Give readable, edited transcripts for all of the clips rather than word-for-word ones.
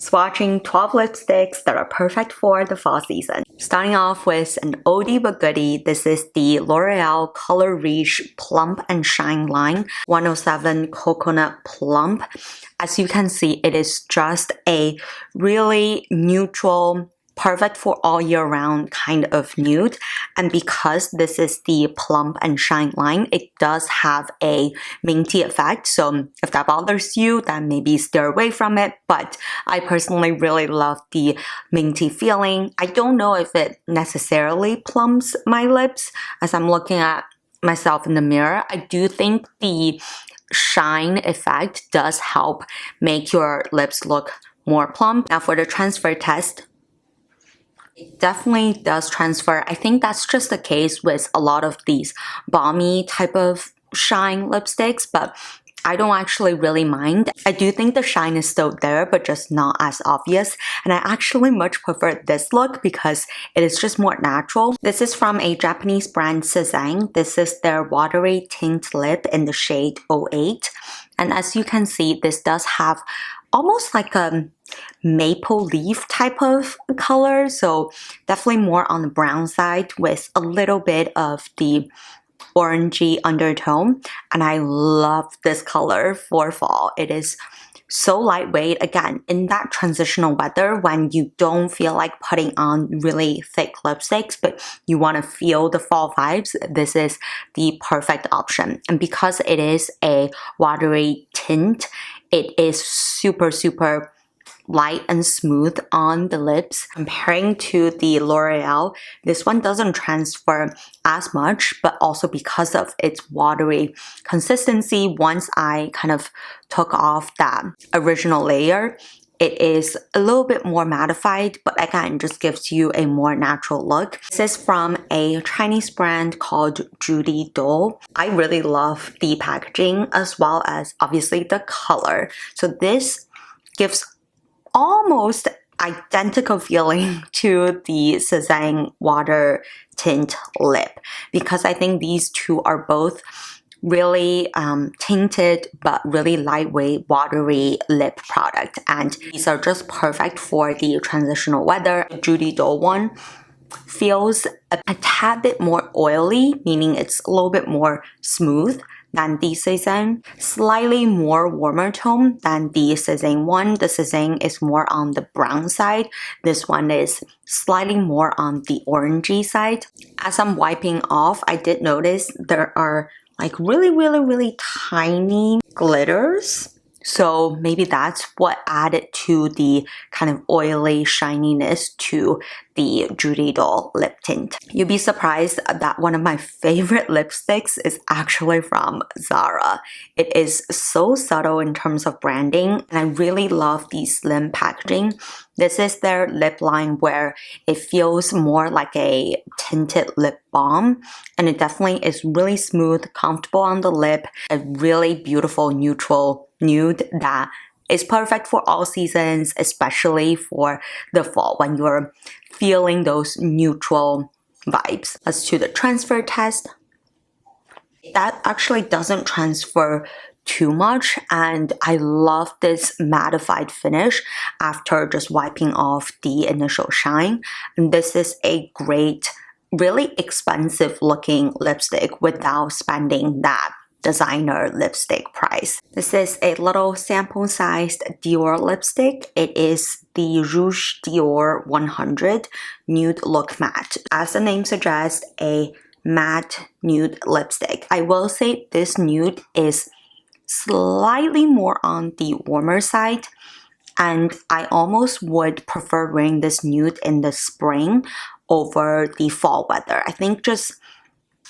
Swatching 12 lipsticks that are perfect for the fall season. Starting off with an oldie but goodie, this is the L'Oreal Color Riche Plump and Shine line 107 Coconut Plump. As you can see, it is just a really neutral, perfect for all year round kind of nude. And because this is the plump and shine line, it does have a minty effect. So if that bothers you, then maybe steer away from it. But I personally really love the minty feeling. I don't know if it necessarily plumps my lips as I'm looking at myself in the mirror. I do think the shine effect does help make your lips look more plump. Now for the transfer test, it definitely does transfer. I think that's just the case with a lot of these balmy type of shine lipsticks, but I don't actually really mind. I do think the shine is still there, but just not as obvious. And I actually much prefer this look because it is just more natural. This is from a Japanese brand, Satin. This is their Watery Tint Lip in the shade 08. And as you can see, this does have almost like a maple leaf type of color. So definitely more on the brown side with a little bit of the orangey undertone. And I love this color for fall. It is so lightweight. Again, in that transitional weather when you don't feel like putting on really thick lipsticks, but you want to feel the fall vibes, this is the perfect option. And because it is a watery tint, it is super light and smooth on the lips. Comparing to the L'Oreal, this one doesn't transfer as much, but also because of its watery consistency, once I kind of took off that original layer, it is a little bit more mattified, but again, just gives you a more natural look. This is from a Chinese brand called Judy Doll. I really love the packaging as well as obviously the color. So this gives almost identical feeling to the Satin Water Tint Lip because I think these two are both really tinted but really lightweight watery lip product, and these are just perfect for the transitional weather. The Judy Doll one feels a tad bit more oily, meaning it's a little bit more smooth than the Satin, slightly more warmer tone than the Satin one. The Satin is more on the brown side. This one is slightly more on the orangey side. As I'm wiping off, I did notice there are like really tiny glitters. So maybe that's what added to the kind of oily shininess to the Judy Doll lip tint. You'd be surprised that one of my favorite lipsticks is actually from Zara. It is so subtle in terms of branding, and I really love the slim packaging. This is their lip line where it feels more like a tinted lip balm, and it definitely is really smooth, comfortable on the lip, a really beautiful neutral nude that is perfect for all seasons, especially for the fall when you're feeling those neutral vibes. As to the transfer test, that actually doesn't transfer too much, and I love this mattified finish after just wiping off the initial shine. And this is a great, really expensive looking lipstick without spending that designer lipstick price. This is a little sample sized Dior lipstick. It is the Rouge Dior 100 Nude Look Matte. As the name suggests, a matte nude lipstick. I will say this nude is slightly more on the warmer side, and I almost would prefer wearing this nude in the spring over the fall weather. I think just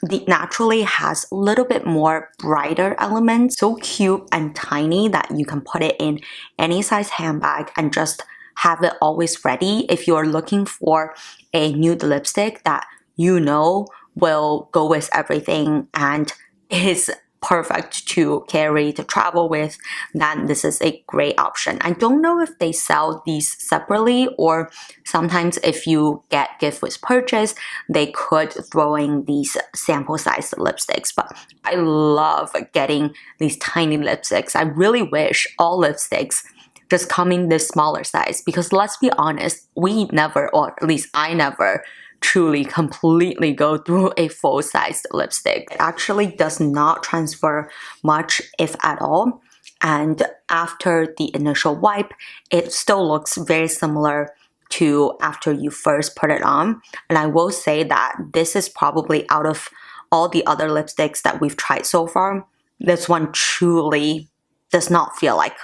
the naturally has a little bit more brighter elements, so cute and tiny that you can put it in any size handbag and just have it always ready if you're looking for a nude lipstick that you know will go with everything and is perfect to carry to travel with. Then this is a great option. I don't know if they sell these separately, or sometimes if you get gift with purchase, they could throw in these sample size lipsticks. But I love getting these tiny lipsticks. I really wish all lipsticks just come in this smaller size, because let's be honest, we never, or at least I never, truly completely go through a full-sized lipstick. It actually does not transfer much, if at all, and after the initial wipe, it still looks very similar to after you first put it on. And I will say that this is probably, out of all the other lipsticks that we've tried so far, this one truly does not feel like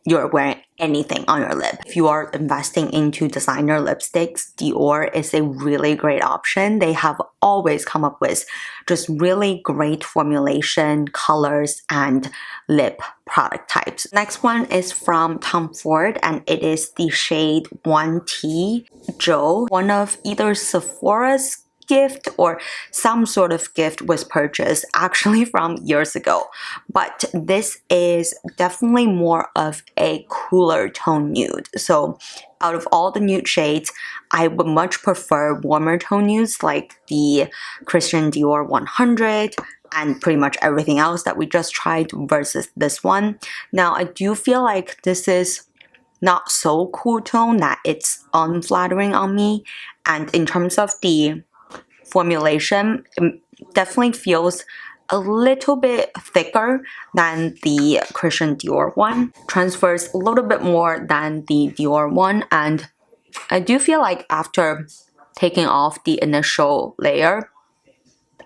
you're wearing anything on your lip. If you are investing into designer lipsticks, Dior is a really great option. They have always come up with just really great formulation, colors, and lip product types. Next one is from Tom Ford, and it is the shade 1T Joe. One of either Sephora's gift or some sort of gift was purchased actually from years ago, but this is definitely more of a cooler tone nude. So out of all the nude shades, I would much prefer warmer tone nudes like the Christian Dior 100 and pretty much everything else that we just tried versus this one. Now I do feel like this is not so cool tone that it's unflattering on me, and in terms of the formulation, it definitely feels a little bit thicker than the Christian Dior one. Transfers a little bit more than the Dior one, and I do feel like after taking off the initial layer,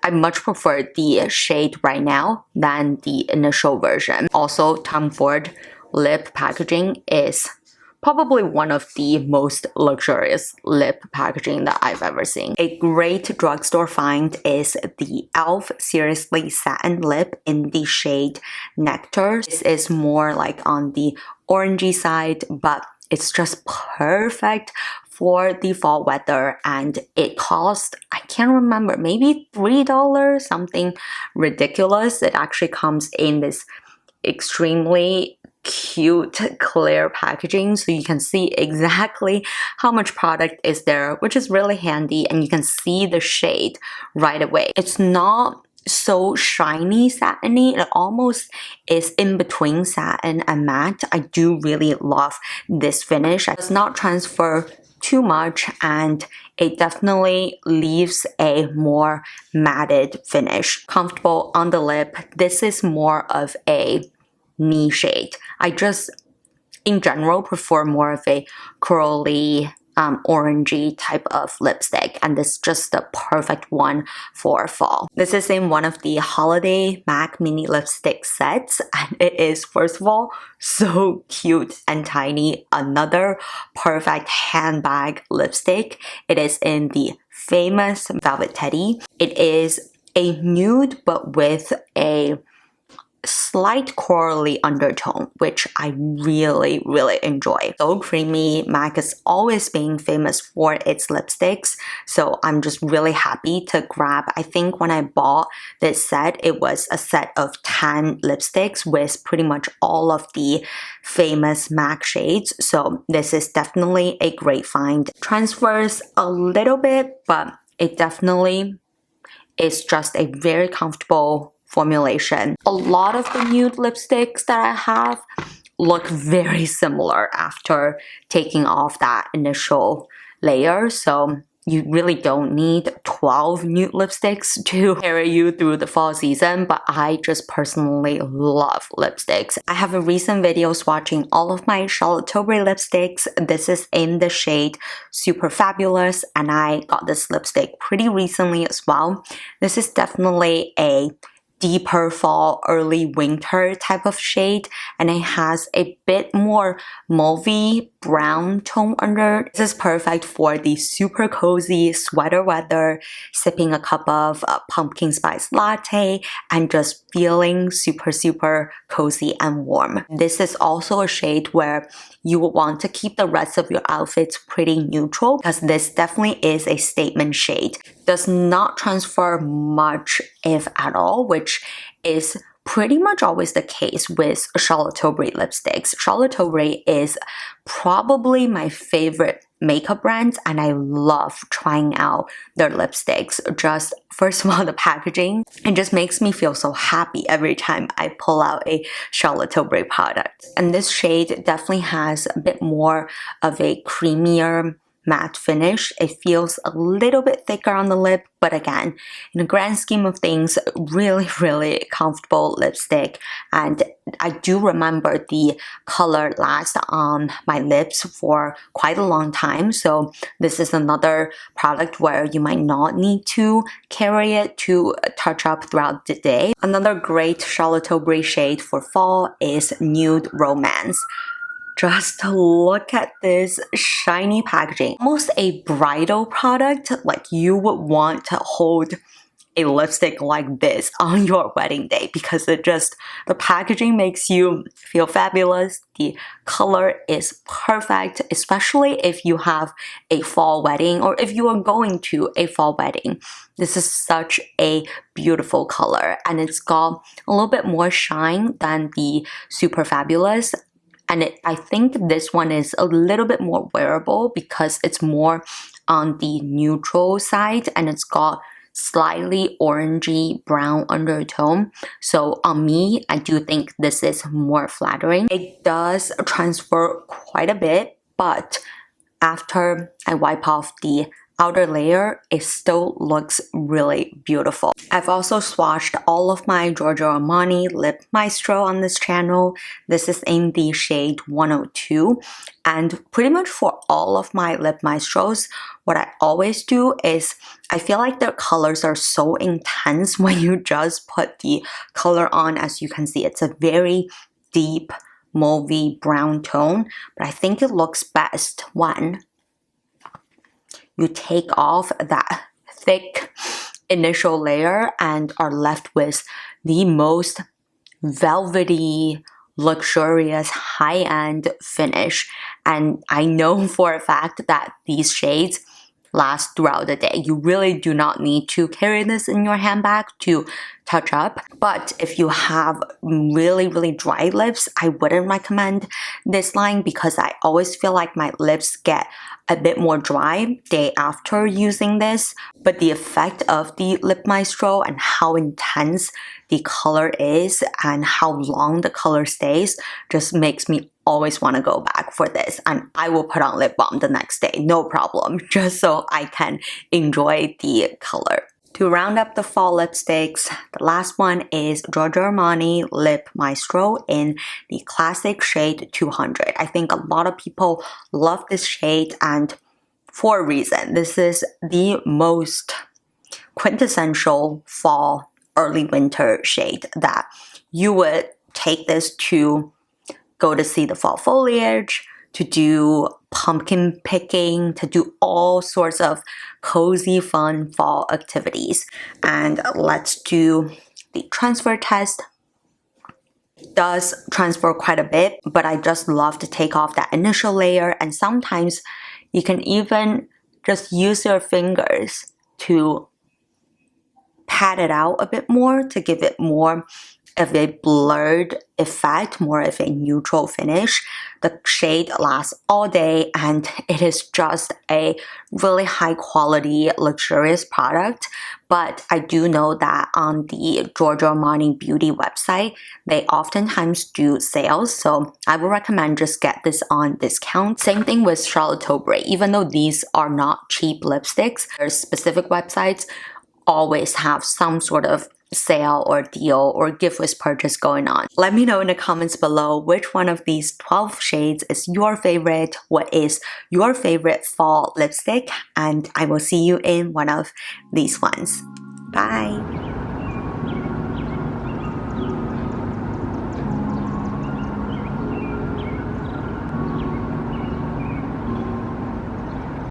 I much prefer the shade right now than the initial version. Also, Tom Ford lip packaging is probably one of the most luxurious lip packaging that I've ever seen. A great drugstore find is the e.l.f. Seriously Satin Lip in the shade Nectar. This is more like on the orangey side, but it's just perfect for the fall weather, and it cost, I can't remember, maybe $3, something ridiculous. It actually comes in this extremely cute clear packaging, so you can see exactly how much product is there, which is really handy, and you can see the shade right away. It's not so shiny satiny, it almost is in between satin and matte. I do really love this finish. It does not transfer too much, and it definitely leaves a more matted finish. Comfortable on the lip. This is more of a knee shade. I just, in general, prefer more of a curly, orangey type of lipstick, and this is just the perfect one for fall. This is in one of the holiday MAC mini lipstick sets, and it is, first of all, so cute and tiny. Another perfect handbag lipstick. It is in the famous Velvet Teddy. It is a nude but with a slight corally undertone, which I really enjoy. So creamy. MAC has always been famous for its lipsticks, so I'm just really happy to grab. I think when I bought this set, it was a set of 10 lipsticks with pretty much all of the famous MAC shades, so this is definitely a great find. Transfers a little bit, but it definitely is just a very comfortable formulation. A lot of the nude lipsticks that I have look very similar after taking off that initial layer, so you really don't need 12 nude lipsticks to carry you through the fall season, but I just personally love lipsticks. I have a recent video swatching all of my Charlotte Tilbury lipsticks. This is in the shade Super Fabulous, and I got this lipstick pretty recently as well. This is definitely a deeper fall, early winter type of shade, and it has a bit more mauvey brown tone under. This is perfect for the super cozy sweater weather, sipping a cup of pumpkin spice latte and just feeling super cozy and warm. This is also a shade where you will want to keep the rest of your outfits pretty neutral, because this definitely is a statement shade. Does not transfer much, if at all, which is pretty much always the case with Charlotte Tilbury lipsticks. Charlotte Tilbury is probably my favorite makeup brands, and I love trying out their lipsticks. Just first of all, the packaging, it just makes me feel so happy every time I pull out a Charlotte Tilbury product. And this shade definitely has a bit more of a creamier matte finish. It feels a little bit thicker on the lip, but again, in the grand scheme of things, really comfortable lipstick. And I do remember the color lasts on my lips for quite a long time, so this is another product where you might not need to carry it to touch up throughout the day. Another great Charlotte Tilbury shade for fall is Nude Romance. Just look at this shiny packaging. Almost a bridal product, like you would want to hold a lipstick like this on your wedding day because the packaging makes you feel fabulous. The color is perfect, especially if you have a fall wedding or if you are going to a fall wedding. This is such a beautiful color, and it's got a little bit more shine than the Super Fabulous. And I think this one is a little bit more wearable because it's more on the neutral side and it's got slightly orangey brown undertone. So on me, I do think this is more flattering. It does transfer quite a bit, but after I wipe off the outer layer, it still looks really beautiful. I've also swatched all of my Giorgio Armani Lip Maestro on this channel. This is in the shade 102. And pretty much for all of my Lip Maestros, what I always do is I feel like their colors are so intense when you just put the color on. As you can see, it's a very deep mauvey brown tone, but I think it looks best when you take off that thick initial layer and are left with the most velvety, luxurious, high-end finish. And I know for a fact that these shades last throughout the day. You really do not need to carry this in your handbag to touch up. But if you have really dry lips, I wouldn't recommend this line because I always feel like my lips get a bit more dry day after using this. But the effect of the Lip Maestro and how intense the color is and how long the color stays just makes me always want to go back for this, and I will put on lip balm the next day, no problem, just so I can enjoy the color. To round up the fall lipsticks, the last one is Giorgio Armani Lip Maestro in the classic shade 200. I think a lot of people love this shade, and for a reason. This is the most quintessential fall, early winter shade that you would take this to go to see the fall foliage, to do pumpkin picking, to do all sorts of cozy, fun fall activities. And let's do the transfer test. It does transfer quite a bit, but I just love to take off that initial layer, and sometimes you can even just use your fingers to pat it out a bit more to give it more of a blurred effect, more of a neutral finish. The shade lasts all day, and it is just a really high quality, luxurious product. But I do know that on the Giorgio Armani beauty website, they oftentimes do sales, so I would recommend just get this on discount. Same thing with Charlotte Tilbury. Even though these are not cheap lipsticks, their specific websites always have some sort of sale or deal or gift with purchase going on. Let me know in the comments below which one of these 12 shades is your favorite, what is your favorite fall lipstick, and I will see you in one of these ones. Bye!